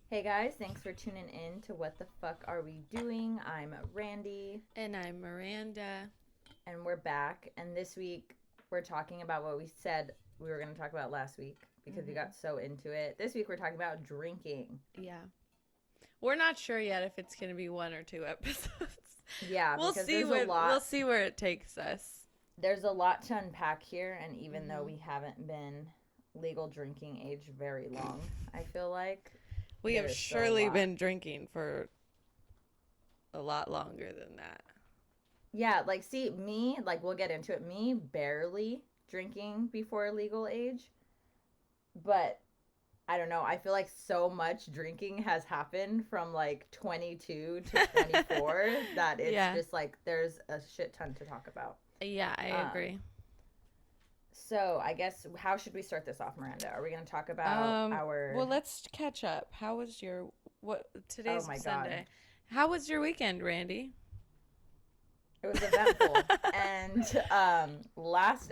Hey guys, thanks for tuning in to What the Fuck Are We Doing? I'm Randy, And I'm Miranda. and we're back. And this week, we're talking about what we said we were going to talk about last week because we got so into it. This week, we're talking about drinking. Yeah. We're not sure yet if it's going to be one or two episodes. Yeah, we'll because see what we'll see where it takes us. there's a lot to unpack here. And even though Mm-hmm. we haven't been legal drinking age very long, I feel like We have there's still a surely lot. been drinking for a lot longer than that. Yeah, like, see, me, like, we'll get into it. Me barely drinking before legal age, but I don't know. I feel like so much drinking has happened from like 22 to 24 that it's Yeah. just like there's a shit ton to talk about. Yeah, I agree. So, I guess how should we start this off, Miranda? Are we going to talk about our Well, let's catch up. How was your what Oh today's my god. Sunday? How was your weekend, Randy? It was eventful. And last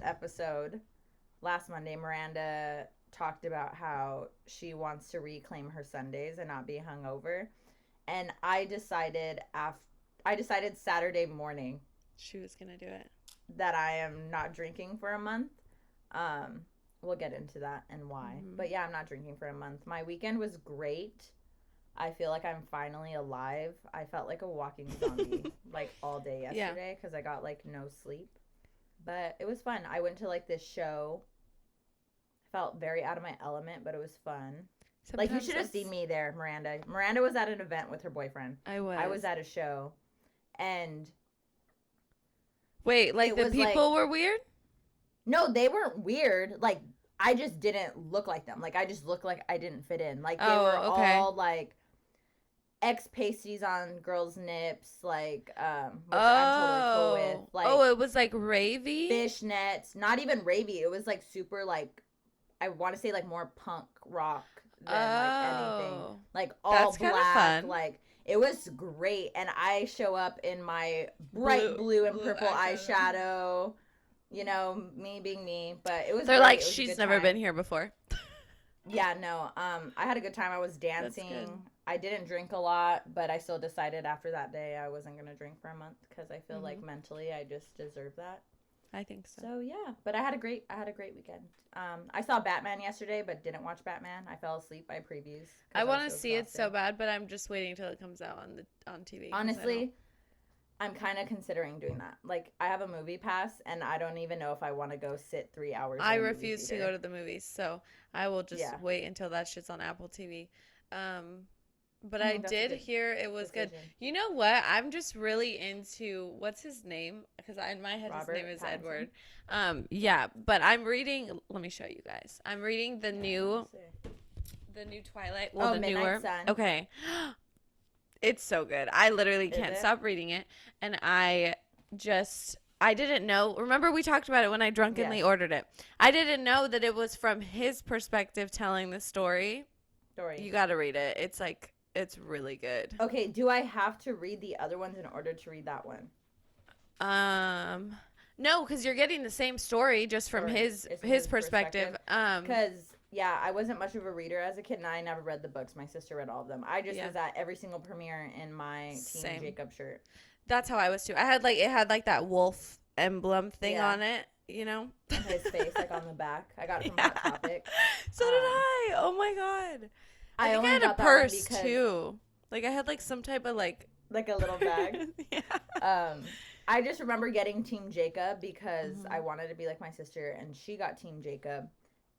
Monday, Miranda talked about how she wants to reclaim her Sundays and not be hungover. And I decided Saturday morning She was going to do it. that I am not drinking for a month. Um, we'll get into that and why. Mm-hmm. But yeah, I'm not drinking for a month. My weekend was great. I feel like I'm finally alive. I felt like a walking zombie like all day yesterday because I got like no sleep. But it was fun. I went to like this show. Felt very out of my element, but it was fun. Like, you should have seen me there, Miranda. Miranda was at an event with her boyfriend. I was. I was at a show. And Wait, like it the was people like, were weird? no, they weren't weird. Like, I just didn't look like them. Like, I just looked like I didn't fit in. Like, they were okay. all like X pasties on girls' nips, like, which I'm totally cool with. Like, it was like ravey? fishnets. Not even ravey. It was like super, like, I want to say like more punk rock than like anything. Like, all That's kinda black. fun. Like, it was great. And I show up in my bright blue and purple eyeshadow. You know, me being me. But it was They're great. like, It was a she's good never time. been here before. Yeah, no. I had a good time. I was dancing. I didn't drink a lot, but I still decided after that day I wasn't gonna drink for a month because I feel like mentally I just deserve that. I think so. So yeah, but I had a great weekend. I saw Batman yesterday, but didn't watch Batman. I fell asleep by previews. I want to see it so bad, but I'm just waiting until it comes out on TV. Honestly, I'm kind of considering doing that. Like, I have a movie pass, and I don't even know if I want to go sit 3 hours. I refuse to go to the movies, so I will just wait until that shit's on Apple TV. But I did hear it was good. You know what? I'm just really into what's his name, because in my head his name is Edward. Yeah, but I'm reading. Let me show you guys. I'm reading the new Twilight. Well, the Midnight newer. Sun. Okay, it's so good. I literally can't stop reading it, and I didn't know. Remember we talked about it when I drunkenly ordered it. I didn't know that it was from his perspective telling the story. You got to read it. It's really good. Okay, do I have to read the other ones in order to read that one? No, because you're getting the same story just from his perspective. Because yeah, I wasn't much of a reader as a kid, and I never read the books. My sister read all of them. I just was at every single premiere in my Team Jacob shirt. That's how I was too. It had like that wolf emblem thing on it, you know, and his face like on the back. I got it from Hot Topic. So did I. Oh my god. I think I had a purse too. Like I had like some type of like a little bag. Yeah. I just remember getting Team Jacob because I wanted to be like my sister, and she got Team Jacob,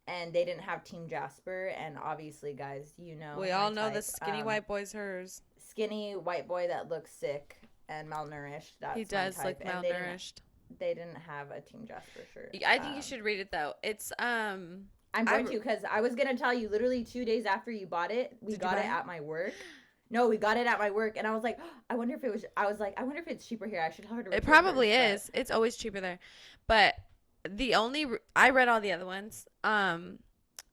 and they didn't have Team Jasper. And obviously, guys, you know, we all know the skinny white boy's hers. Skinny white boy that looks sick and malnourished. That's he does look malnourished. They didn't have a Team Jasper shirt. I think you should read it though. It's I'm going to, because I was gonna tell you literally 2 days after you bought it, we got it at my work. No, we got it at my work, and I was like, oh, I wonder if it's cheaper here. I should tell her to return it probably hers, is. It's always cheaper there. But I read all the other ones. And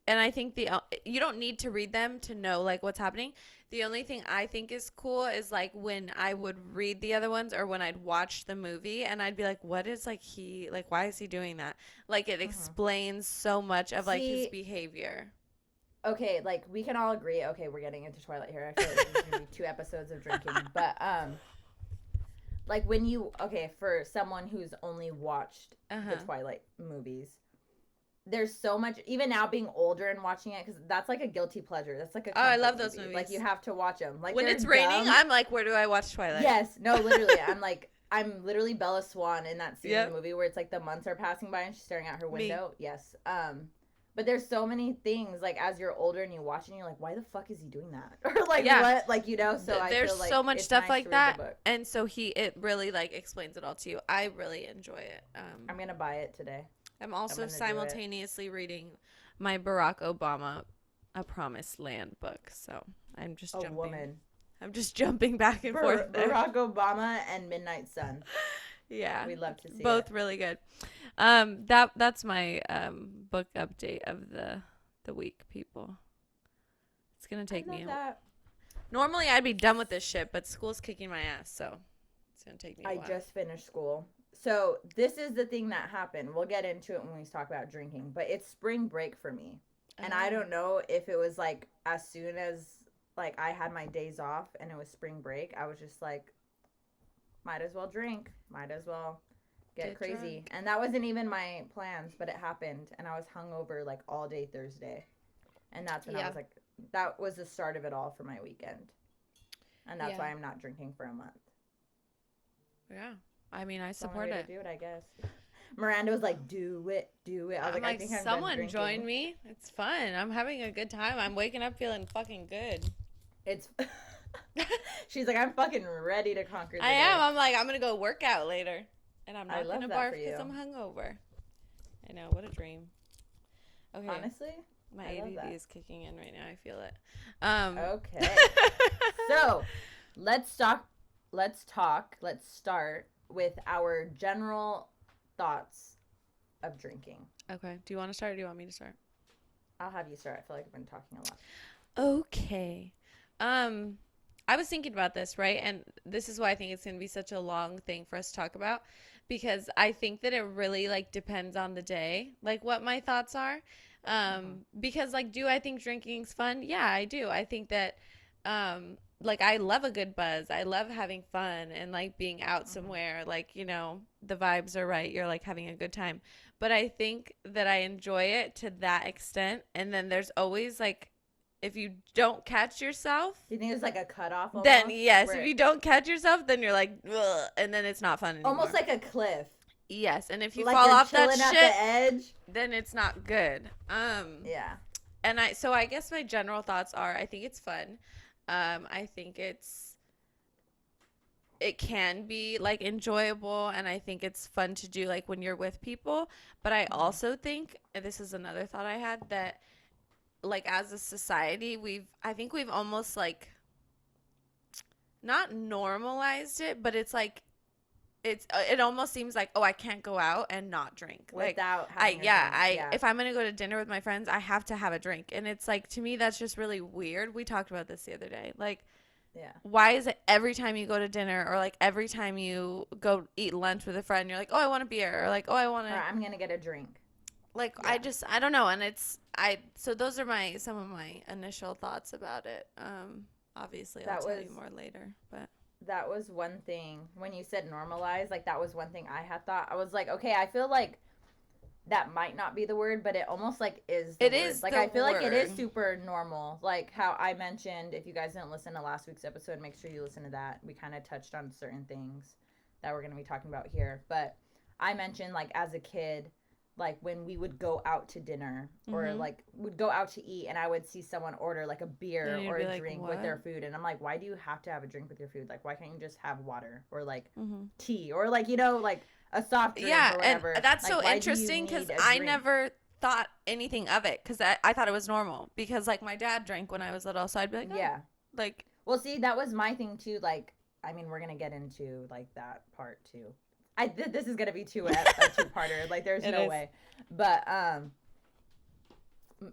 I think you don't need to read them to know like what's happening. The only thing I think is cool is like when I would read the other ones or when I'd watch the movie and I'd be like, what is like why is he doing that? Like it explains so much of like his behavior. okay, like we can all agree. Okay, we're getting into Twilight here. I feel like there's gonna be 2 episodes of drinking, but like when you for someone who's only watched the Twilight movies, there's so much. Even now, being older and watching it, because that's like a guilty pleasure. That's like a I love those movie. movies. Like you have to watch them. Like when it's raining, I'm like, where do I watch Twilight? Yes, no, literally, I'm literally Bella Swan in that scene in the movie where it's like the months are passing by and she's staring out her window. Me. Yes. But there's so many things, like, as you're older and you watch it, and you're like, why the fuck is he doing that? Or, like, what? Like, you know? So there's I feel like so much stuff nice like that. And so it really, like, explains it all to you. I really enjoy it. I'm going to buy it today. I'm also simultaneously reading my Barack Obama A Promised Land book. So I'm just jumping. Woman. I'm just jumping back and forth there. Barack Obama and Midnight Sun. Yeah. We'd love to see both it. Really good. That's my book update of the week, people. It's gonna take me normally I'd be done with this shit, but school's kicking my ass, so it's gonna take me a while. I just finished school. So this is the thing that happened. We'll get into it when we talk about drinking, but it's spring break for me. And I don't know if it was like as soon as like I had my days off and it was spring break, I was just like, might as well drink, might as well get crazy drunk. And that wasn't even my plans, but it happened, and I was hungover like all day Thursday, and that's when I was like, that was the start of it all for my weekend, and that's why I'm not drinking for a month. Yeah, I mean, I support it. Do it, I guess. Miranda was like, do it. I was like, I think I'm someone join me. It's fun. I'm having a good time. I'm waking up feeling fucking good. It's she's like, I'm fucking ready to conquer the day. I'm like, I'm gonna go work out later. And I'm not going to barf because I'm hungover. I know. What a dream. Okay. Honestly, my ADD is kicking in right now. I feel it. Okay. So, let's start with our general thoughts of drinking. Okay. Do you want to start or do you want me to start? I'll have you start. I feel like I've been talking a lot. Okay. I was thinking about this, right? And this is why I think it's going to be such a long thing for us to talk about, because I think that it really like depends on the day, like what my thoughts are. Because like, do I think drinking's fun? Yeah, I do. I think that, like I love a good buzz. I love having fun and like being out somewhere, like, you know, the vibes are right. You're like having a good time, but I think that I enjoy it to that extent. And then there's always like, if you don't catch yourself, do you think it's like a cutoff? Then yes, if you don't catch yourself, then you're like, ugh, and then it's not fun anymore. Almost like a cliff. Yes, and if you fall off that shit, at the edge, then it's not good. Yeah. And I guess my general thoughts are, I think it's fun. I think it can be like enjoyable, and I think it's fun to do like when you're with people. But I also think, and this is another thought I had, that like as a society I think we've almost like not normalized it, but it's like it almost seems like, oh, I can't go out and not drink without having if I'm gonna go to dinner with my friends, I have to have a drink. And it's like, to me, that's just really weird. We talked about this the other day, like, why is it every time you go to dinner or like every time you go eat lunch with a friend, you're like, oh, I want a beer, or like, oh, I'm gonna get a drink. Like, I don't know. And so those are some of my initial thoughts about it. Obviously I'll tell you more later, but that was one thing when you said normalize, like that was one thing I had thought. I was like, okay, I feel like that might not be the word, but it almost like is the word. Is like, I feel like it is super normal. Like how I mentioned, if you guys didn't listen to last week's episode, make sure you listen to that. We kind of touched on certain things that we're going to be talking about here. But I mentioned, like, as a kid, like when we would go out to dinner or like would go out to eat, and I would see someone order like a beer or a drink with their food, and I'm like, why do you have to have a drink with your food? Like, why can't you just have water or like tea or like, you know, like a soft drink or whatever? And that's like, so interesting because I never thought anything of it, because I thought it was normal, because like my dad drank when I was little, so I'd be like, oh. Like, well, see, that was my thing too. Like, I mean, we're gonna get into like that part too. This is gonna be a two-parter. Like, there's no way. But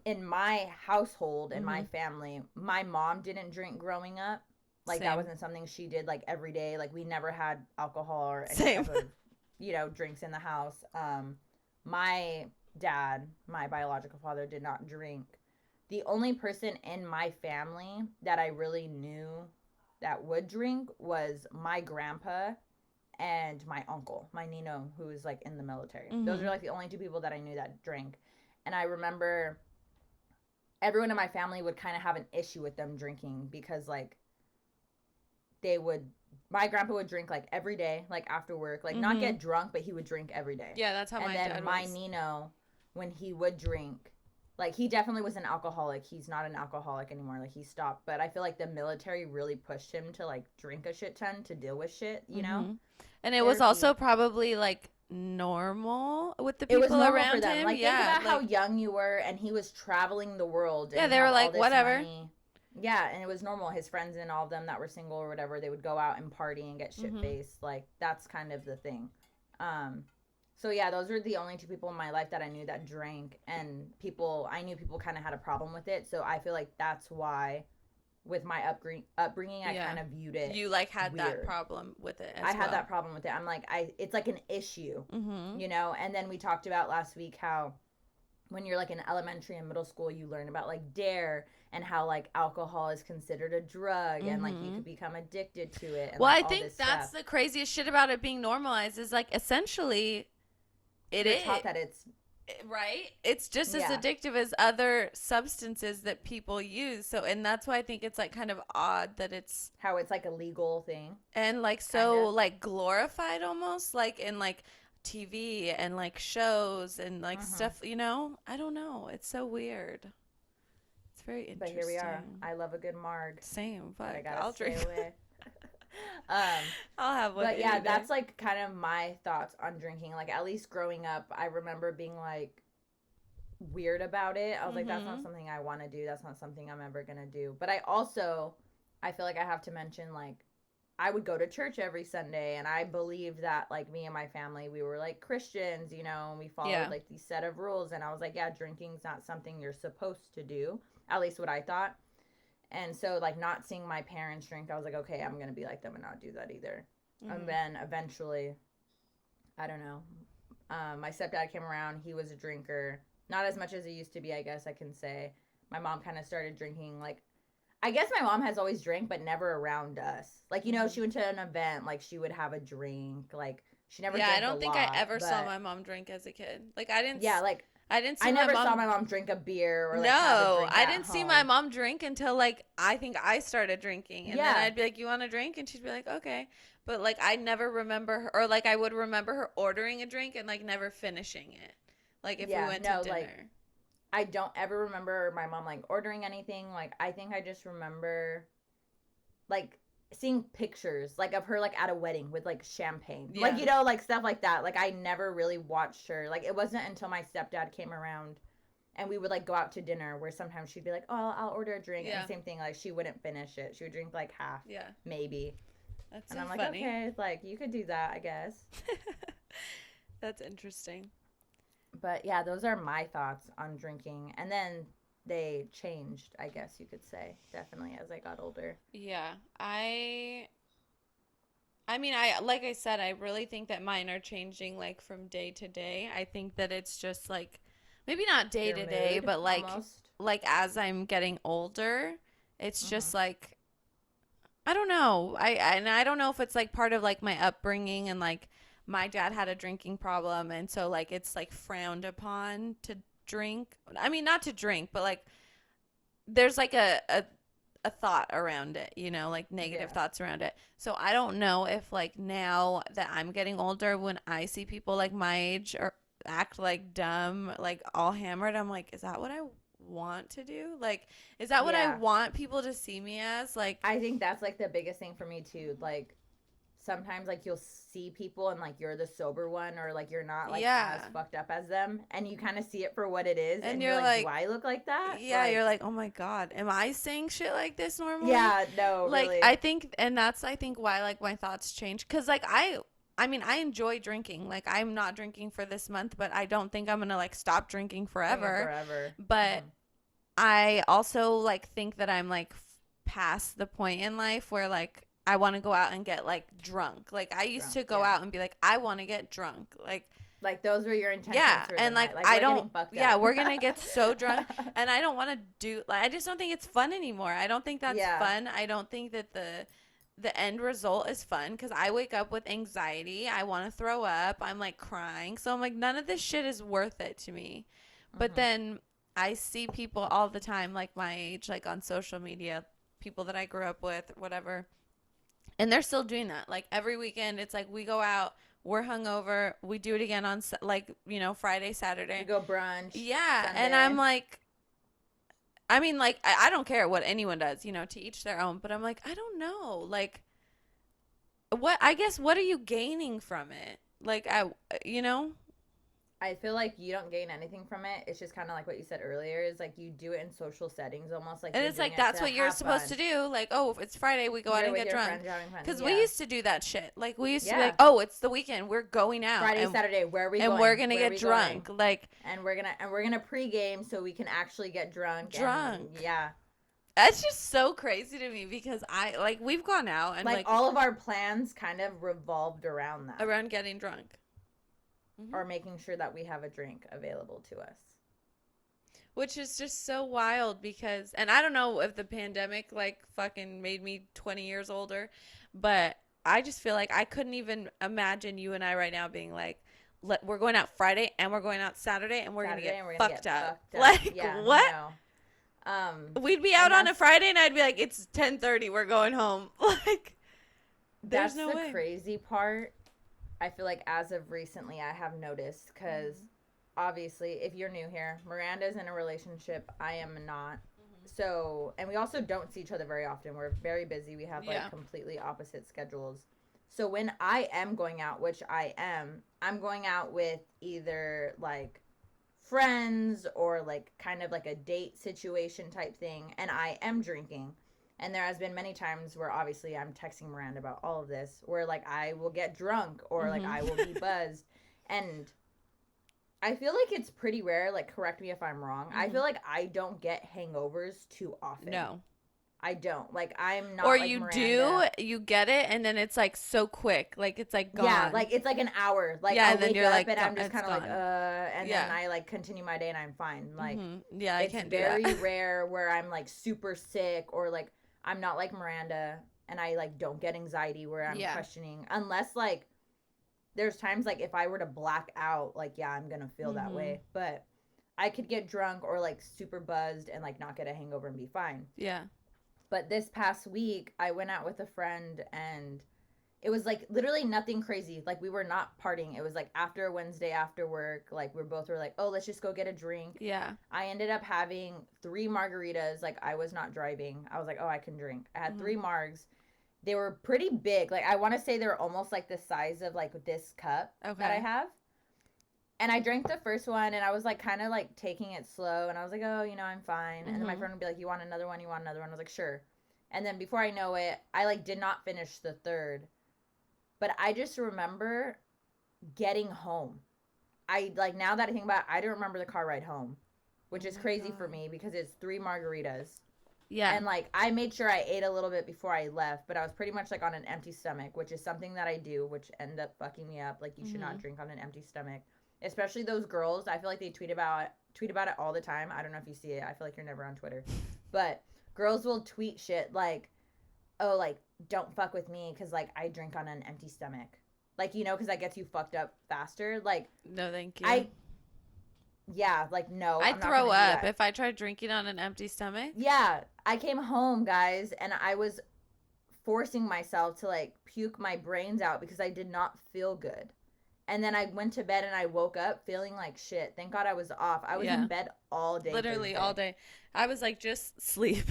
in my household, in my family, my mom didn't drink growing up. Like, that wasn't something she did like every day. Like, we never had alcohol or any type of, you know, drinks in the house. My dad, my biological father, did not drink the only person in my family that I really knew that would drink was my grandpa and my uncle, my Nino, who was like in the military. Those are like the only two people that I knew that drank. And I remember everyone in my family would kind of have an issue with them drinking because like my grandpa would drink like every day, like after work, like not get drunk, but he would drink every day. Yeah, that's how my dad was. And then my Nino, when he would drink, like he definitely was an alcoholic. He's not an alcoholic anymore. Like he stopped. But I feel like the military really pushed him to like drink a shit ton to deal with shit, you know? And it was also probably like normal with the people around him. Like think about how young you were, and he was traveling the world. Yeah, they were like, whatever. Money. Yeah, and it was normal. His friends and all of them that were single or whatever, they would go out and party and get shit-faced. Like, that's kind of the thing. So, yeah, those were the only two people in my life that I knew that drank. And I knew people kind of had a problem with it. So, I feel like that's why, with my upbringing, I kind of viewed it You, like, had weird. That problem with it I had that problem with it. I'm like, it's like an issue, you know? And then we talked about last week how when you're, like, in elementary and middle school, you learn about, like, DARE and how like alcohol is considered a drug and like you could become addicted to it. And, well, like, I think that's the craziest shit about it being normalized is like essentially you're taught that it's right. It's just as addictive as other substances that people use. So, and that's why I think it's like kind of odd that it's how it's like a legal thing and like so kinda. Like glorified almost like in like TV and like shows and like stuff. You know, I don't know. It's so weird. Very interesting. But here we are. I love a good marg. Same, but I'll drink. Away. I'll have one. But yeah, that's like kind of my thoughts on drinking. Like at least growing up, I remember being like weird about it. I was like, that's not something I want to do. That's not something I'm ever gonna do. But I feel like I have to mention like I would go to church every Sunday, and I believed that like me and my family, we were like Christians, you know, and we followed like these set of rules. And I was like, yeah, drinking's not something you're supposed to do. At least what I thought. And so, like, not seeing my parents drink, I was like, okay, I'm going to be like them and not do that either. And then eventually, I don't know, my stepdad came around. He was a drinker. Not as much as he used to be, I guess I can say. My mom kind of started drinking, like, I guess my mom has always drank, but never around us. Like, you know, she went to an event, like, she would have a drink. Like, she never drank I don't think I ever saw my mom drink as a kid. Like, I didn't... Yeah, like... I never saw my mom drink a beer or like I didn't see my mom drink until like I think I started drinking and then I'd be like, you want a drink? And she'd be like, okay. But like I never remember her, or like I would remember her ordering a drink and like never finishing it. Like if we went to dinner. Like, I don't ever remember my mom like ordering anything. Like I think I just remember like seeing pictures like of her like at a wedding with like champagne, like, you know, like stuff like that. Like I never really watched her. Like it wasn't until my stepdad came around and we would like go out to dinner where sometimes she'd be like, oh, I'll order a drink. And same thing, like she wouldn't finish it. She would drink like half, maybe. That's and so I'm like, funny. okay, like you could do that, I guess. That's interesting. But yeah, those are my thoughts on drinking. And then they changed, I guess you could say, definitely as I got older. Yeah. I mean, like I said, I really think that mine are changing like from day to day. I think that it's just like maybe not day to day, but like almost. Like as I'm getting older, it's just like I don't know. I don't know if it's like part of like my upbringing and like my dad had a drinking problem and so like it's like frowned upon to drink. I mean, not to drink, but like there's like a thought around it, you know, like negative thoughts around it. So I don't know if like now that I'm getting older, when I see people like my age or act like dumb, like all hammered, I'm like, is that what I want to do? Like, is that what I want people to see me as? Like, I think that's like the biggest thing for me too. Like sometimes like you'll see people and like you're the sober one or like you're not like as fucked up as them and you kind of see it for what it is and you're like, do I look like that? Yeah, like, you're like, oh my God, am I saying shit like this normally? Yeah, no, like really. I think, and that's I think why like my thoughts change, because like I mean I enjoy drinking. Like I'm not drinking for this month, but I don't think I'm gonna like stop drinking forever. But I also like think that I'm like past the point in life where like I want to go out and get like drunk. Like I used to go out and be like, I want to get drunk. Like Like, those were your intentions. Yeah, for and the like night. I don't. Yeah, we're gonna get so drunk, and I don't want to do. Like, I just don't think it's fun anymore. I don't think that's fun. I don't think that the end result is fun because I wake up with anxiety. I want to throw up. I'm like crying. So I'm like, none of this shit is worth it to me. But then I see people all the time, like my age, like on social media, people that I grew up with, whatever. And they're still doing that. Like every weekend, it's like we go out, we're hungover, we do it again on like, Friday, Saturday. We go brunch. Yeah. Sunday. And I'm like, I mean, like, I don't care what anyone does, to each their own. But I'm like, I don't know. Like, what are you gaining from it? Like, I feel like you don't gain anything from it. It's just kind of like what you said earlier. Is like you do it in social settings, almost like. And it's like that's what you're supposed to do. Like, oh, if it's Friday, we go out and get drunk. Because we used to do that shit. Like we used to be like, oh, it's the weekend, we're going out. Friday, Saturday, where are we going? And we're gonna get drunk. Going? Like, and we're gonna pregame so we can actually get drunk. Yeah. That's just so crazy to me because we've gone out and like all of our plans kind of revolved around that. Around getting drunk. Or making sure that we have a drink available to us. Which is just so wild because, and I don't know if the pandemic like fucking made me 20 years older, but I just feel like I couldn't even imagine you and I right now being like, we're going out Friday and we're going out Saturday and we're going to get fucked up. Like, what? No. We'd be out on a Friday and I'd be like, it's 10:30, we're going home. Like, there's no way. That's the crazy part. I feel like as of recently, I have noticed because obviously, if you're new here, Miranda's in a relationship. I am not. So, and we also don't see each other very often. We're very busy. We have like completely opposite schedules. So when I am going out, which I'm going out with either like friends or like kind of like a date situation type thing. And I am drinking. And there has been many times where obviously I'm texting Miranda about all of this where like I will get drunk or like I will be buzzed. And I feel like it's pretty rare, like correct me if I'm wrong. I feel like I don't get hangovers too often. No. I don't. Like I'm not or like you Miranda. You get it and then it's like so quick. Like it's like gone. Yeah, like it's like an hour. Like I'll and then wake you're up like, and I'm just kind of like, and then I like continue my day and I'm fine. Like I can't do that. It's very rare where I'm like super sick or like I'm not like Miranda and I like don't get anxiety where I'm questioning unless like there's times like if I were to black out, like, I'm going to feel that way, but I could get drunk or like super buzzed and like not get a hangover and be fine. Yeah. But this past week I went out with a friend and it was like literally nothing crazy. Like we were not partying. It was like after a Wednesday after work, like we both were like, oh, let's just go get a drink. Yeah. I ended up having 3 margaritas. Like I was not driving. I was like, oh, I can drink. I had 3 margs. They were pretty big. Like I want to say they were almost like the size of like this cup that I have. And I drank the first one and I was like kind of like taking it slow. And I was like, oh, I'm fine. And then my friend would be like, you want another one? You want another one? I was like, sure. And then before I know it, I like did not finish the third. But I just remember getting home. I like now that I think about it, I don't remember the car ride home, which is crazy for me because it's 3 margaritas. Yeah. And like I made sure I ate a little bit before I left, but I was pretty much like on an empty stomach, which is something that I do, which ended up fucking me up. Like you should not drink on an empty stomach, especially those girls. I feel like they tweet about it all the time. I don't know if you see it. I feel like you're never on Twitter, but girls will tweet shit like, oh, like, don't fuck with me because, like, I drink on an empty stomach. Like, because that gets you fucked up faster. Like, no, thank you. No. I'd throw up if I tried drinking on an empty stomach. Yeah. I came home, guys, and I was forcing myself to, like, puke my brains out because I did not feel good. And then I went to bed and I woke up feeling like shit. Thank God I was off. I was in bed all day. Literally all day. I was like, just sleep.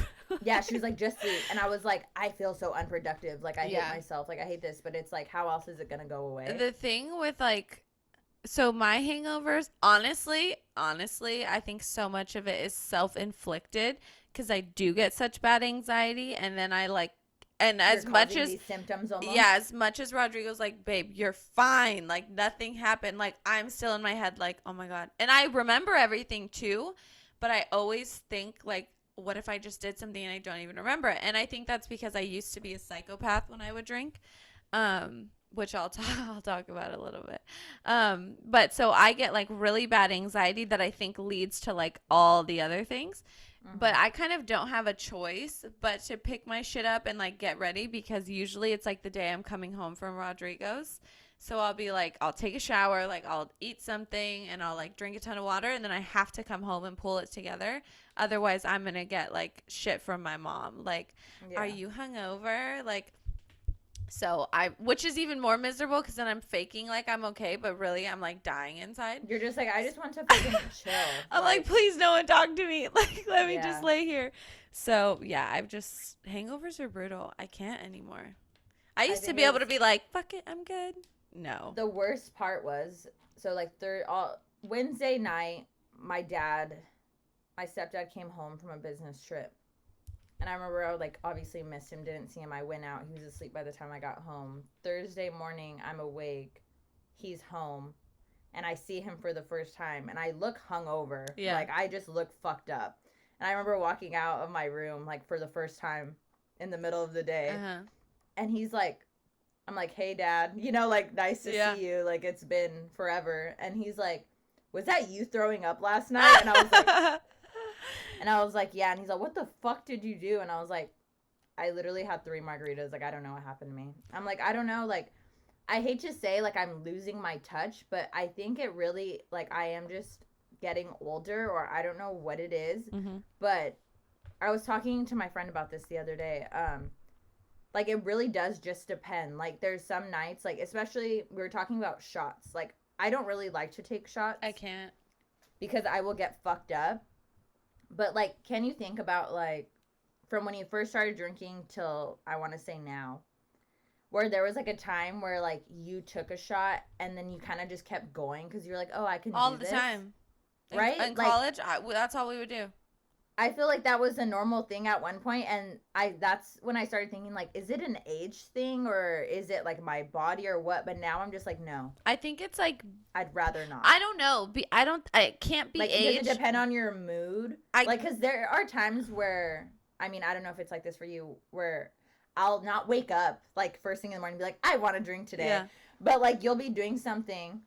Yeah, she was like, just sleep. And I was like, I feel so unproductive. Like, I hate myself. Like, I hate this. But it's like, how else is it going to go away? The thing with like, so my hangovers, honestly, I think so much of it is self-inflicted because I do get such bad anxiety. And then I like, and as much as symptoms almost. Yeah, as much as Rodrigo's like, babe, you're fine. Like nothing happened. Like I'm still in my head like, oh my God. And I remember everything too, but I always think like, what if I just did something and I don't even remember it? And I think that's because I used to be a psychopath when I would drink. which I'll talk about a little bit. But so I get like really bad anxiety that I think leads to like all the other things. But I kind of don't have a choice but to pick my shit up and like get ready, because usually it's like the day I'm coming home from Rodrigo's. So I'll be like, I'll take a shower, like I'll eat something and I'll like drink a ton of water, and then I have to come home and pull it together. Otherwise I'm going to get like shit from my mom. Like, are you hungover? Like, which is even more miserable, because then I'm faking like I'm okay, but really I'm like dying inside. You're just like, I just want to fucking chill. I'm like, please no one talk to me. Like, let me just lay here. So yeah, hangovers are brutal. I can't anymore. I used to be able to be like, fuck it, I'm good. No. The worst part was, so like Wednesday night, my stepdad came home from a business trip. And I remember I like obviously missed him, didn't see him. I went out. He was asleep by the time I got home. Thursday morning, I'm awake. He's home. And I see him for the first time. And I look hungover. Yeah. Like, I just look fucked up. And I remember walking out of my room, like, for the first time in the middle of the day. Uh-huh. And he's like, I'm like, hey, Dad. You know, like, nice to see you. Like, it's been forever. And he's like, was that you throwing up last night? And I was like... And I was like, yeah. And he's like, what the fuck did you do? And I was like, I literally had 3 margaritas. Like, I don't know what happened to me. I'm like, I don't know. Like, I hate to say, like, I'm losing my touch, but I think it really, like, I am just getting older, or I don't know what it is. Mm-hmm. But I was talking to my friend about this the other day. Like, it really does just depend. Like, there's some nights, like, especially, we were talking about shots. Like, I don't really like to take shots. I can't. Because I will get fucked up. But, like, can you think about, like, from when you first started drinking till, I want to say now, where there was, like, a time where, like, you took a shot and then you kind of just kept going because you were like, oh, I can all do this. All the time. Right? In college, that's all we would do. I feel like that was a normal thing at one point, and that's when I started thinking, like, is it an age thing, or is it, like, my body or what? But now I'm just like, no. I think it's, like... I'd rather not. I don't know. It can't be like, age. Does it depend on your mood? Like, because there are times where, I mean, I don't know if it's like this for you, where I'll not wake up, like, first thing in the morning and be like, I want to drink today. Yeah. But, like, you'll be doing something...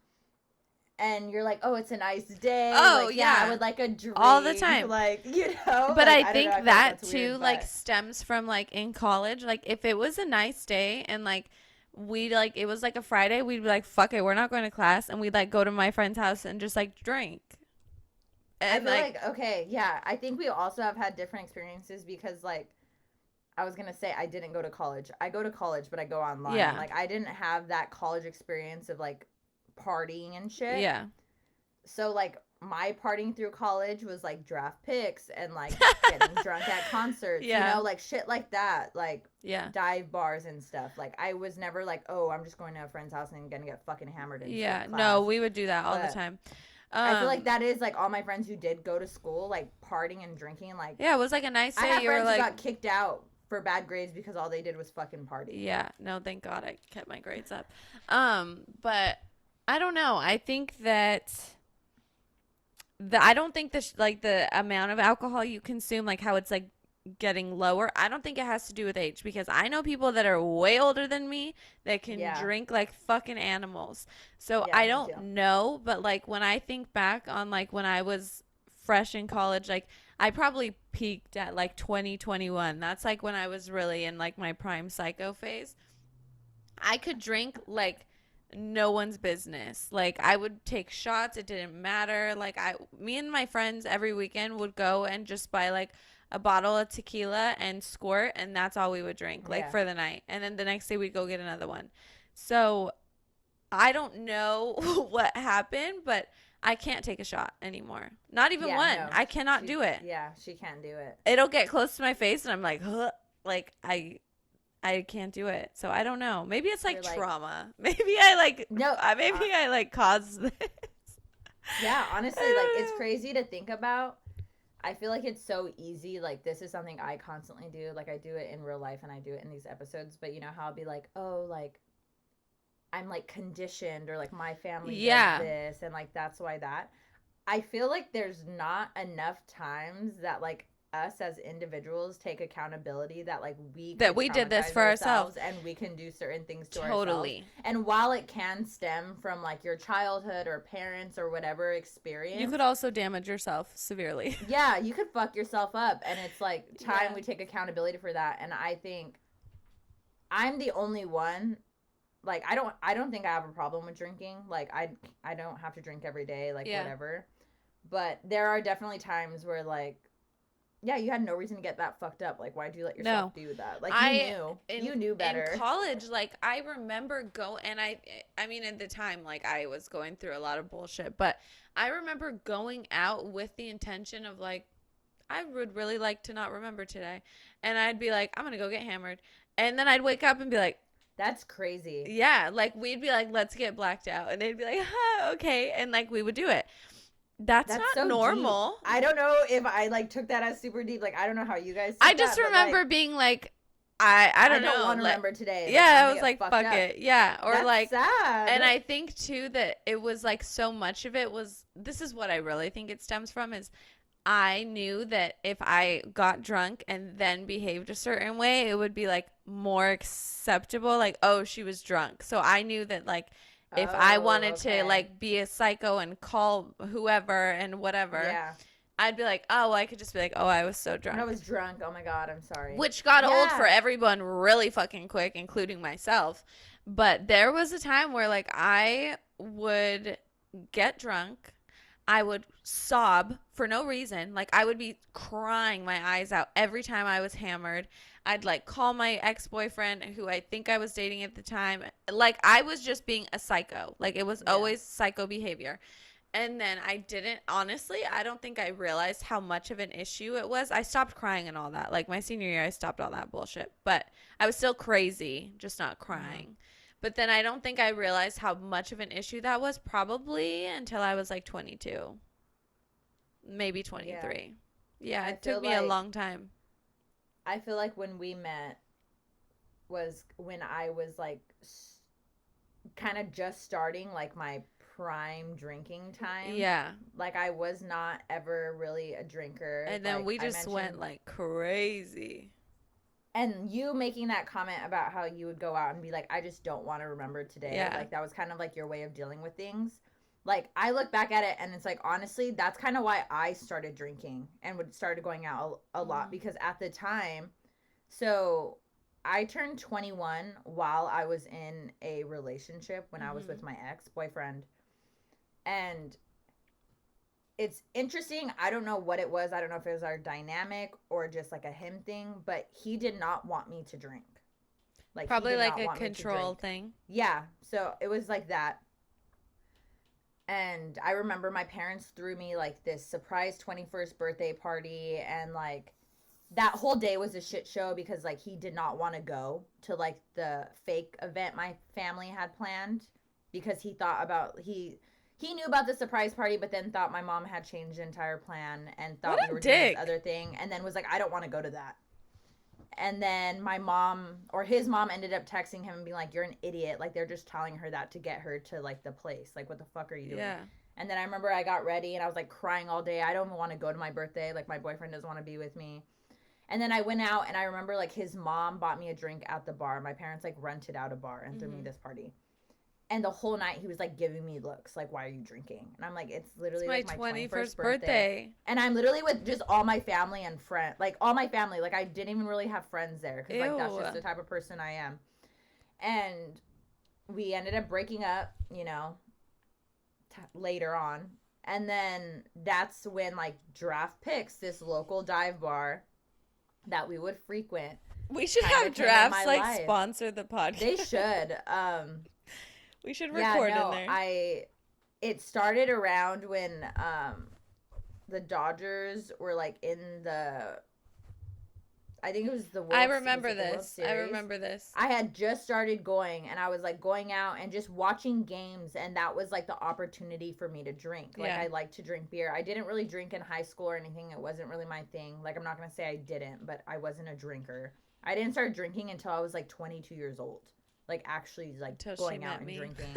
And you're like, oh, it's a nice day. Oh, like, yeah. I would like a drink. All the time. Like, you know. But like, I think that, too, weird, like, stems from, like, in college. Like, if it was a nice day and, like, it was, like, a Friday, we'd be like, fuck it, we're not going to class. And we'd, like, go to my friend's house and just, like, drink. And, I feel like, okay, yeah. I think we also have had different experiences because, like, I was going to say I didn't go to college. I go to college, but I go online. Yeah. Like, I didn't have that college experience of, like, partying and shit. Yeah. So, like, my partying through college was, like, draft picks and, like, getting drunk at concerts. Yeah. You know, like, shit like that. Like, dive bars and stuff. Like, I was never like, oh, I'm just going to a friend's house and gonna get fucking hammered and yeah, no, we would do that all the time. I feel like that is, like, all my friends who did go to school, like, partying and drinking, like... Yeah, it was, like, a nice day. I had friends who got kicked out for bad grades because all they did was fucking party. Yeah, no, thank God I kept my grades up. But... I don't know. I think that I don't think the amount of alcohol you consume, like how it's like getting lower. I don't think it has to do with age, because I know people that are way older than me that can drink like fucking animals. So I don't know, but like when I think back on like when I was fresh in college, like I probably peaked at like 2021. That's like when I was really in like my prime psycho phase. I could drink like no one's business. Like, I would take shots. It didn't matter. Like, me and my friends every weekend would go and just buy like a bottle of tequila and squirt, and that's all we would drink, like, for the night. And then the next day we'd go get another one. So I don't know what happened, but I can't take a shot anymore. Not even one. No, I cannot do it. Yeah, she can't do it. It'll get close to my face, and I'm like, huh, like, I can't do it. So I don't know. Maybe it's like trauma. Maybe I like I like caused this. Yeah, honestly, like it's crazy to think about. I feel like it's so easy. Like, this is something I constantly do. Like, I do it in real life and I do it in these episodes. But you know how I'll be like, oh, like I'm like conditioned, or like my family does this, and like that's why that. I feel like there's not enough times that like us as individuals take accountability that like we did this for ourselves and we can do certain things to ourselves. And while it can stem from like your childhood or parents or whatever experience, you could also damage yourself severely. Yeah, you could fuck yourself up, and it's like time we take accountability for that. And I think I'm the only one. Like I don't think I have a problem with drinking. Like I don't have to drink every day, like whatever. But there are definitely times where like, yeah, you had no reason to get that fucked up. Like, why'd you let yourself do that? Like, you knew better. In college, like, I remember and I mean, at the time, like, I was going through a lot of bullshit, but I remember going out with the intention of, like, I would really like to not remember today. And I'd be like, I'm going to go get hammered. And then I'd wake up and be like, that's crazy. Yeah, like, we'd be like, let's get blacked out. And they'd be like, okay. And, like, we would do it. That's not so normal. Deep. I don't know if I like took that as super deep. Like I don't know how you guys. I just remember like, being like, I don't know. I don't want to remember today. Yeah, I was like, fuck it. Yeah, or that's like, sad. And I think too that it was like so much of it was. This is what I really think it stems from is. I knew that if I got drunk and then behaved a certain way, it would be like more acceptable. Like, oh, she was drunk. So I knew that like. If I wanted to, like, be a psycho and call whoever and whatever, I'd be like, oh, well, I could just be like, oh, I was so drunk. I was drunk. Oh, my God. I'm sorry. Which got old for everyone really fucking quick, including myself. But there was a time where, like, I would get drunk. I would sob for no reason. Like, I would be crying my eyes out every time I was hammered. I'd like call my ex-boyfriend who I think I was dating at the time. Like I was just being a psycho. Like it was always psycho behavior. And then I don't think I realized how much of an issue it was. I stopped crying and all that. Like my senior year, I stopped all that bullshit. But I was still crazy, just not crying. Mm-hmm. But then I don't think I realized how much of an issue that was probably until I was like 22. Maybe 23. Yeah, it took me a long time. I feel like when we met was when I was like kind of just starting like my prime drinking time. Yeah. Like I was not ever really a drinker. And then we just went like crazy. And you making that comment about how you would go out and be like, I just don't want to remember today. Yeah. Like that was kind of like your way of dealing with things. Like I look back at it and it's like, honestly, that's kind of why I started drinking and started going out a lot because at the time, so I turned 21 while I was in a relationship when I was with my ex-boyfriend. And it's interesting. I don't know what it was. I don't know if it was our dynamic or just like a him thing, but he did not want me to drink. Like probably like a control thing. Yeah. So it was like that. And I remember my parents threw me like this surprise 21st birthday party and like that whole day was a shit show because like he did not want to go to like the fake event my family had planned because he thought about he knew about the surprise party but then thought my mom had changed the entire plan and thought we were doing this other thing and then was like I don't want to go to that. And then my mom or his mom ended up texting him and being like, you're an idiot. Like, they're just telling her that to get her to, like, the place. Like, what the fuck are you doing? Yeah. And then I remember I got ready and I was, like, crying all day. I don't even want to go to my birthday. Like, my boyfriend doesn't want to be with me. And then I went out and I remember, like, his mom bought me a drink at the bar. My parents, like, rented out a bar and threw me this party. And the whole night he was like giving me looks like, why are you drinking? And I'm like, it's literally like my 21st birthday. And I'm literally with just all my family and friends, like all my family. Like I didn't even really have friends there because like that's just the type of person I am. And we ended up breaking up, you know, later on. And then that's when like Draft Picks, this local dive bar that we would frequent. We should have Drafts like life. Sponsor the podcast. They should. We should record in there. It started around when the Dodgers were like in the I think it was the World I remember this. I had just started going and I was like going out and just watching games and that was like the opportunity for me to drink. Like I like to drink beer. I didn't really drink in high school or anything. It wasn't really my thing. Like I'm not going to say I didn't, but I wasn't a drinker. I didn't start drinking until I was like 22 years old. Like actually like going out and drinking.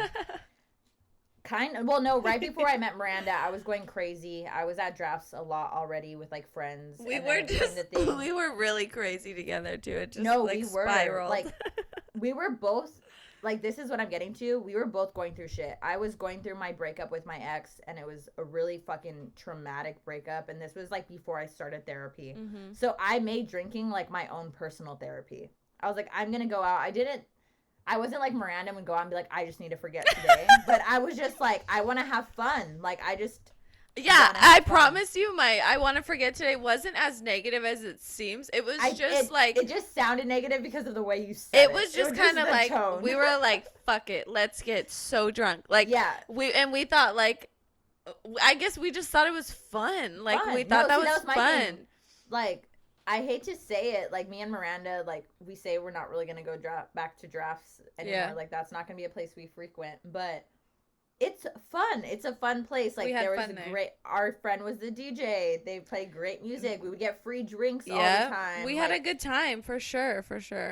Well, no, right before I met Miranda, I was going crazy. I was at drafts a lot already with like friends. We were really crazy together too. It just we spiraled. Like we were both like, this is what I'm getting to. We were both going through shit. I was going through my breakup with my ex, and it was a really fucking traumatic breakup. And this was like before I started therapy. Mm-hmm. So I made drinking like my own personal therapy. I was like, I'm gonna go out. I wasn't like Miranda would go out and be like, I just need to forget today. But I was just like, I want to have fun. Like, I promise you, my I want to forget today wasn't as negative as it seems. It was it just sounded negative because of the way you said it. It was just kind of like, tone. We were like, fuck it, let's get so drunk. Like, yeah. We thought like, I guess we just thought it was fun. Like, we thought that was fun. Like, I hate to say it, like, me and Miranda, like, we say we're not really going to go back to drafts anymore. Yeah. Like, that's not going to be a place we frequent. But it's fun. It's a fun place. Like, our friend was the DJ. They played great music. We would get free drinks all the time. We had a good time, for sure.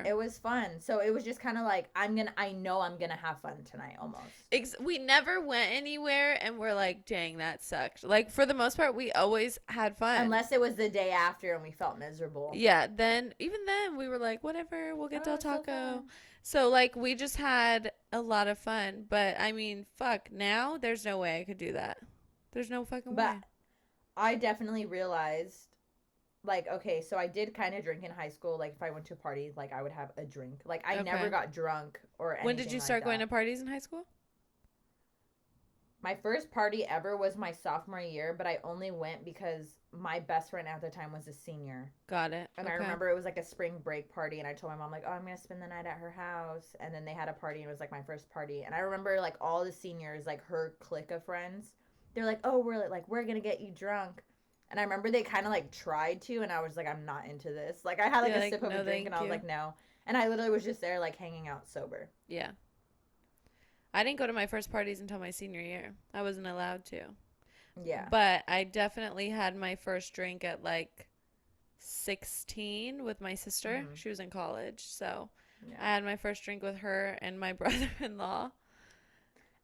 It was fun. So it was just kind of like, I know I'm going to have fun tonight, almost. We never went anywhere and we're like, dang, that sucked. Like, for the most part, we always had fun. Unless it was the day after and we felt miserable. Yeah, even then, we were like, whatever, we'll get Del Taco. So, like, we just had a lot of fun. But, I mean, fuck, now there's no way I could do that. There's no fucking way. But I definitely realized, like, okay, so I did kind of drink in high school. Like, if I went to a party, like, I would have a drink. Like, I never got drunk or anything. When did you start going to parties in high school? My first party ever was my sophomore year, but I only went because my best friend at the time was a senior. Got it. And I remember it was like a spring break party, and I told my mom, like, oh, I'm going to spend the night at her house. And then they had a party, and it was like my first party. And I remember, like, all the seniors, like, her clique of friends, they're like, oh, we're going to get you drunk. And I remember they kind of, like, tried to, and I was like, I'm not into this. Like, I had, like, a sip of a drink, and I was like, no. And I literally was just there, like, hanging out sober. Yeah. I didn't go to my first parties until my senior year. I wasn't allowed to. Yeah. But I definitely had my first drink at like 16 with my sister. Mm-hmm. She was in college. So I had my first drink with her and my brother-in-law.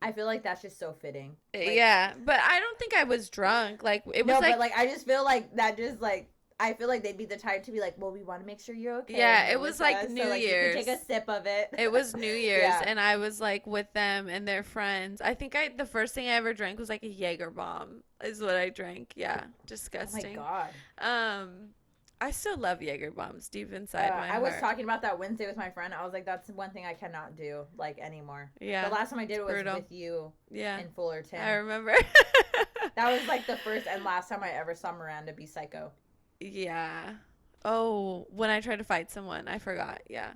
I feel like that's just so fitting. Like, yeah. But I don't think I was drunk. Like, it was but like, I just feel like that just like, I feel like they'd be the type to be like, well, we want to make sure you're okay. Yeah, it was like New Year's. You can take a sip of it. It was New Year's, and I was like with them and their friends. I think the first thing I ever drank was like a Jaeger bomb is what I drank. Yeah, disgusting. Oh my God. I still love Jaeger bombs deep inside my heart. I was talking about that Wednesday with my friend. I was like, that's one thing I cannot do like anymore. Yeah. The last time I did it was with you. Yeah. In Fullerton. I remember. That was like the first and last time I ever saw Miranda be psycho. Yeah. Oh, when I tried to fight someone, I forgot. Yeah.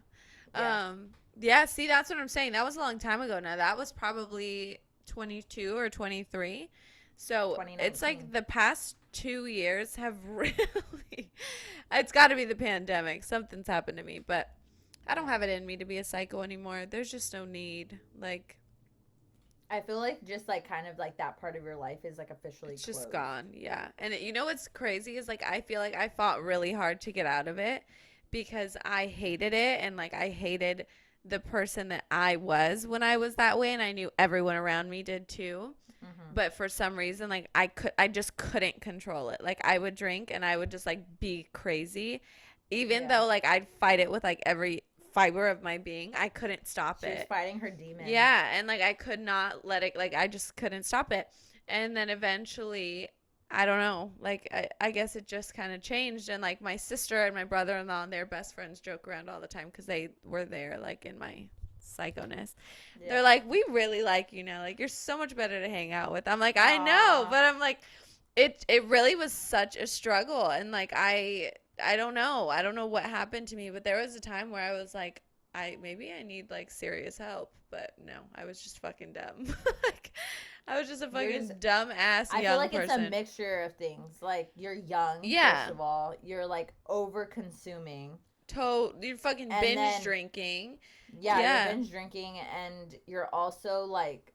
See, that's what I'm saying. That was a long time ago now. That was probably 22 or 23. So it's like the past 2 years have really, it's got to be the pandemic. Something's happened to me, but I don't have it in me to be a psycho anymore. There's just no need. Like, I feel like just like kind of like that part of your life is like officially it's just gone. Yeah. And you know what's crazy is like I feel like I fought really hard to get out of it because I hated it, and like I hated the person that I was when I was that way, and I knew everyone around me did too. Mm-hmm. But for some reason, like I just couldn't control it. Like I would drink and I would just like be crazy, even though like I'd fight it with like every fiber of my being. I couldn't stop it. She was fighting her demon. Yeah, and like I could not let it, like I just couldn't stop it. And then eventually, I don't know, like I guess it just kind of changed. And like my sister and my brother-in-law and their best friends joke around all the time because they were there like in my psychoness. Yeah. They're like, we really like you now. Like, you're so much better to hang out with. I'm like, I know, but I'm like, it really was such a struggle. And like I don't know. I don't know what happened to me, but there was a time where I was like, maybe I need like serious help, but no, I was just fucking dumb. Like, I was just a fucking dumb ass young person. I feel like it's a mixture of things. Like, you're young, first of all. You're like over consuming. You're fucking binge drinking. Yeah, you're binge drinking, and you're also like,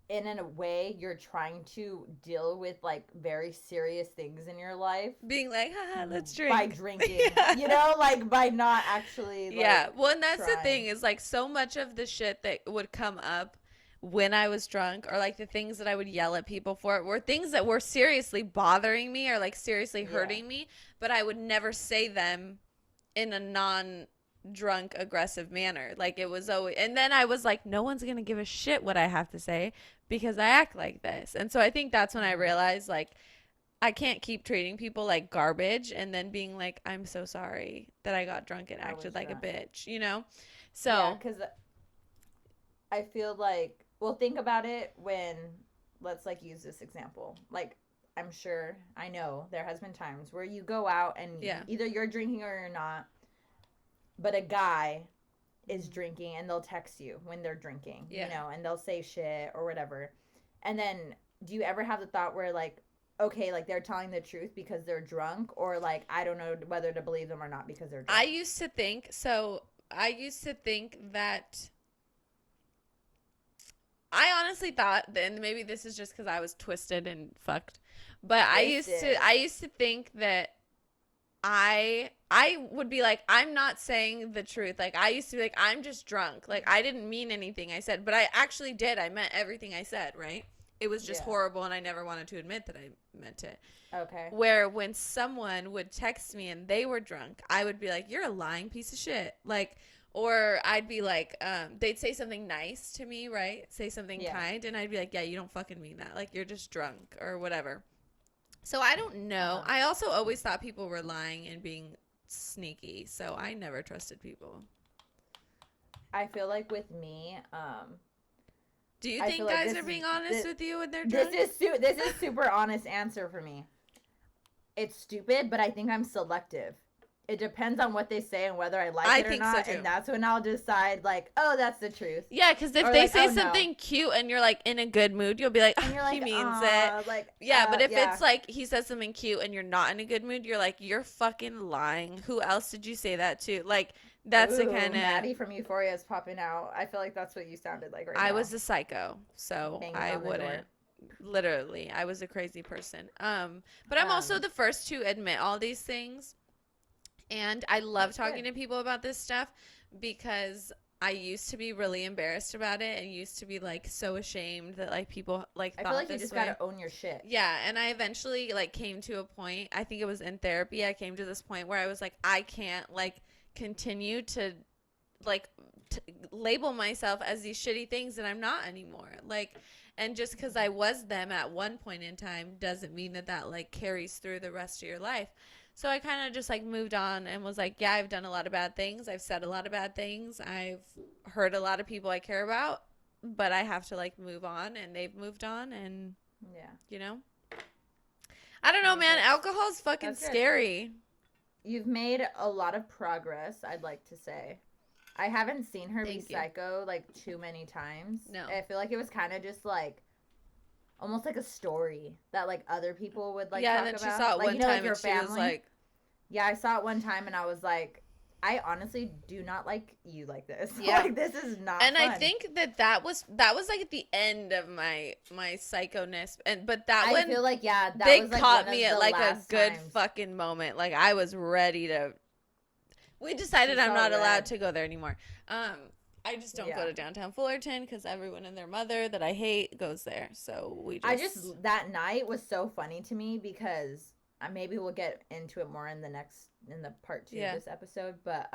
in a way, you're trying to deal with like very serious things in your life. Being like, haha, let's drink. By drinking. Yeah. You know, like by not actually. Like, yeah. Well, and that's the thing is like so much of the shit that would come up when I was drunk, or like the things that I would yell at people for were things that were seriously bothering me or like seriously hurting me, but I would never say them in a non-drunk aggressive manner. Like it was always, and then I was like, no one's gonna give a shit what I have to say because I act like this. And so I think that's when I realized, like, I can't keep treating people like garbage and then being like, I'm so sorry that I got drunk and acted like a bitch, you know? So yeah, because I feel like, well, think about it when, let's like use this example. Like, I'm sure, I know there has been times where you go out and either you're drinking or you're not, but a guy is drinking and they'll text you when they're drinking, you know, and they'll say shit or whatever. And then do you ever have the thought where like, okay, like they're telling the truth because they're drunk, or like, I don't know whether to believe them or not because they're drunk? I used to think that I honestly thought, and maybe this is just because I was twisted and fucked, but I used to think that I would be like, I'm not saying the truth. Like I used to be like, I'm just drunk. Like I didn't mean anything I said, but I actually did. I meant everything I said, right? It was just horrible, and I never wanted to admit that I meant it. Okay. Where when someone would text me and they were drunk, I would be like, you're a lying piece of shit. Like, or I'd be like, they'd say something nice to me, right? Say something kind, and I'd be like, yeah, you don't fucking mean that. Like, you're just drunk or whatever. So I don't know. I also always thought people were lying and being sneaky, so I never trusted people. I feel like with me, do you think guys are being honest with you when they're drunk? This is super honest answer for me. It's stupid, but I think I'm selective. It depends on what they say and whether I like it or not, and that's when I'll decide, like, oh, that's the truth. Yeah, because if they say something cute and you're, like, in a good mood, you'll be like, oh, he means it. Like, but if it's, like, he says something cute and you're not in a good mood, you're like, you're fucking lying. Who else did you say that to? Like, that's the kind of... Maddie from Euphoria is popping out. I feel like that's what you sounded like right now. I was a psycho, so I wouldn't. Literally, I was a crazy person. But I'm also the first to admit all these things. And I love talking to people about this stuff because I used to be really embarrassed about it and used to be like so ashamed that like people like thought this way. I feel like you just gotta own your shit. Yeah, and I eventually like came to a point, I think it was in therapy, I came to this point where I was like, I can't like continue to like label myself as these shitty things that I'm not anymore. Like, and just because I was them at one point in time doesn't mean that like carries through the rest of your life. So I kind of just like moved on and was like, yeah, I've done a lot of bad things. I've said a lot of bad things. I've hurt a lot of people I care about, but I have to like move on, and they've moved on, and you know, I don't know, man. Alcohol's fucking scary. You've made a lot of progress, I'd like to say. I haven't seen her be psycho like too many times. No. I feel like it was kind of just like almost like a story that like other people would like talk about. Yeah, and then she saw it like, one time and she was like... Yeah, I saw it one time and I was like, I honestly do not like you like this. Yeah. Like, this is not and fun. I think that was like at the end of my psychoness. But that one... I feel like, that they was like caught me at like a good fucking moment. Like, I was ready to... We decided I'm not allowed to go there anymore. I just don't go to downtown Fullerton because everyone and their mother that I hate goes there. So that night was so funny to me because maybe we'll get into it more in the part 2 of this episode. But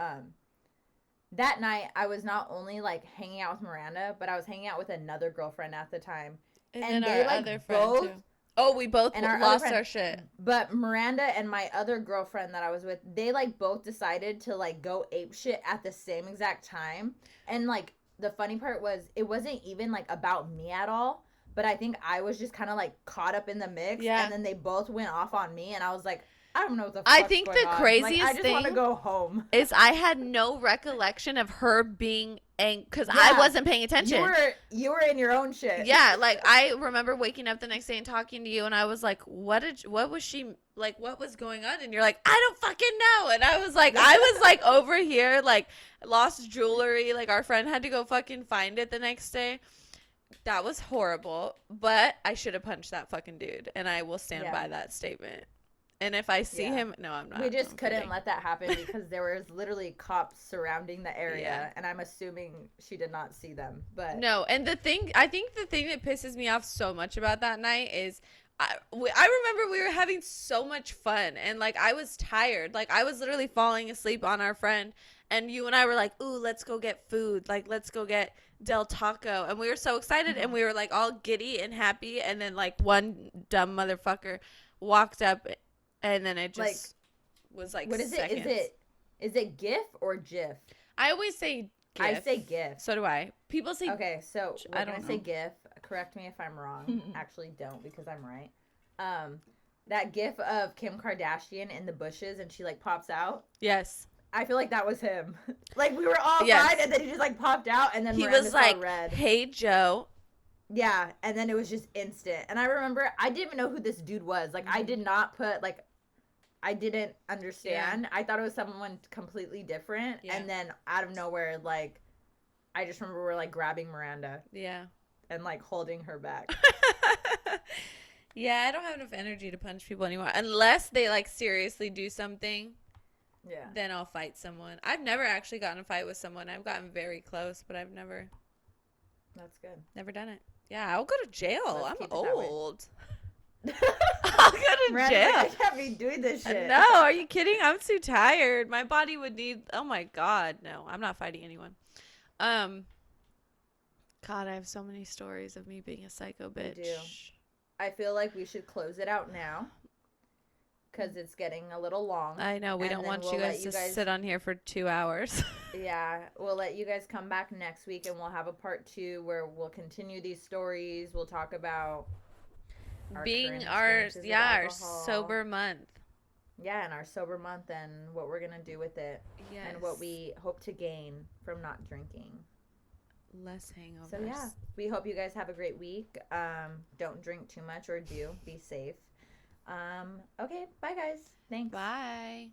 that night I was not only like hanging out with Miranda, but I was hanging out with another girlfriend at the time. And then our other friend too. Oh, we both lost our shit. But Miranda and my other girlfriend that I was with, they like both decided to like go ape shit at the same exact time. And like the funny part was it wasn't even like about me at all. But I think I was just kind of like caught up in the mix. Yeah. And then they both went off on me. And I was like, I don't know what the fuck's going on. I think the craziest thing I just want to go home. Is I had no recollection of her being because I wasn't paying attention. You were in your own shit. Yeah, like I remember waking up the next day and talking to you, and I was like, what was she like? What was going on? And you're like, I don't fucking know. And I was like, over here, like lost jewelry. Like our friend had to go fucking find it the next day. That was horrible. But I should have punched that fucking dude, and I will stand by that statement. And if I see him, no, I'm not. We just couldn't let that happen because there was literally cops surrounding the area, and I'm assuming she did not see them. But no, and I think the thing that pisses me off so much about that night is I remember we were having so much fun, and like I was tired. Like I was literally falling asleep on our friend, and you and I were like, "Ooh, let's go get food. Like let's go get Del Taco." And we were so excited, and we were like all giddy and happy, and then like one dumb motherfucker walked up. And then it just was like what is seconds. it? Is it GIF or GIF? I always say GIF. I say GIF. So do I. People say okay. So I when I say GIF, correct me if I'm wrong. Actually, don't because I'm right. That GIF of Kim Kardashian in the bushes and she like pops out. Yes. I feel like that was him. Like we were all fine, and then he just like popped out, and then he Miranda was like, red. "Hey, Joe." Yeah, and then it was just instant. And I remember I didn't even know who this dude was. Like I did not put like. I didn't understand. Yeah. I thought it was someone completely different. Yeah. And then out of nowhere, like, I just remember we're, like, grabbing Miranda. Yeah. And, like, holding her back. Yeah, I don't have enough energy to punch people anymore. Unless they, like, seriously do something. Yeah. Then I'll fight someone. I've never actually gotten in a fight with someone. I've gotten very close, but I've never. That's good. Never done it. Yeah, I'll go to jail. I'm old. I'll go to jail. I can't be doing this shit. No, are you kidding? I'm too tired. My body would need. Oh my god, no! I'm not fighting anyone. God, I have so many stories of me being a psycho bitch. You do. I feel like we should close it out now because it's getting a little long. I know we don't want you guys to sit on here for 2 hours. Yeah, we'll let you guys come back next week and we'll have a part 2 where we'll continue these stories. We'll talk about. Being our sober month. Yeah, and our sober month and what we're gonna do with it. Yes. And what we hope to gain from not drinking. Less hangovers. So yeah, we hope you guys have a great week. Don't drink too much or do. Be safe. Okay, bye guys. Thanks. Bye.